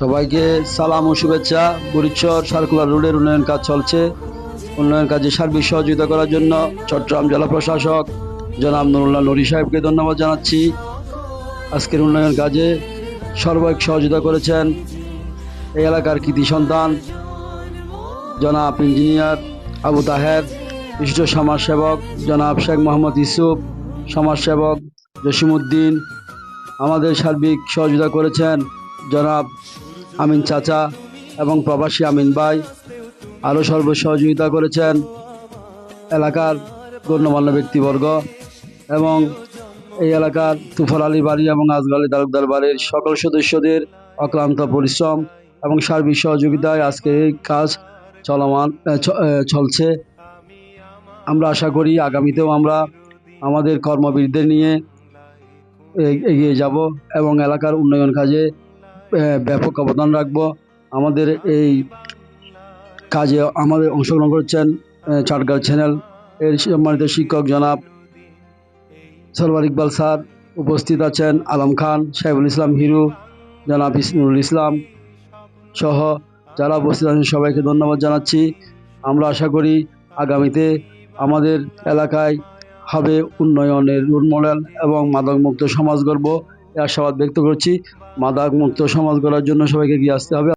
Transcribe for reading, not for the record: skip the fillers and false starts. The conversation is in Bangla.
সবাইকে সালাম ও শুভেচ্ছা। বুড়িচর সার্কুলার রোডের উন্নয়ন কাজ চলছে। উন্নয়ন কাজে সার্বিক সহযোগিতা করার জন্য চট্টগ্রাম জেলা প্রশাসক জনাব নুরুল্লাহ নুরি সাহেবকে ধন্যবাদ জানাচ্ছি। আজকের উন্নয়ন কাজে সর্বাধিক সহযোগিতা করেছেন এই এলাকার কৃতি সন্তান জনাব ইঞ্জিনিয়ার আবু তাহের, বিশিষ্ট সমাজসেবক জনাব শেখ মোহাম্মদ ইউসুফ, সমাজসেবক জসিমউদ্দিন। আমাদের সার্বিক সহযোগিতা করেছেন জনাব আমিন চাচা এবং প্রবাসী আমিন ভাই। আরও সহযোগিতা করেছেন এলাকার গণ্যমান্য ব্যক্তিবর্গ এবং এই এলাকার তুফার আলী বাড়ি এবং আজগর আলী তালুকদার বাড়ির সকল সদস্যদের অক্লান্ত পরিশ্রম এবং সার্বিক সহযোগিতায় আজকে এই কাজ চলছে। আমরা আশা করি আগামীতেও আমরা আমাদের কর্মবীরদের নিয়ে এগিয়ে যাব এবং এলাকার উন্নয়ন কাজে ব্যাপক অবদান রাখব। আমাদের এই কাজে আমাদের অংশগ্রহণ করছেন চাটগাঁও চ্যানেল এর সম্মানিত শিক্ষক জনাব সরওয়ার ইকবাল স্যার, উপস্থিত আছেন আলম খান, সাইফুল ইসলাম হিরু, জনাব ইসনুল ইসলাম সহ যারা উপস্থিত আছেন সবাইকে ধন্যবাদ জানাচ্ছি। আমরা আশা করি আগামীতে আমাদের এলাকায় হবে উন্নয়নের রোল মডেল এবং মাদকমুক্ত সমাজ গড়ব, এই আশাবাদ ব্যক্ত করছি। মাদকমুক্ত সমাজ গড়ার জন্য সবাইকে এগিয়ে আসতে হবে।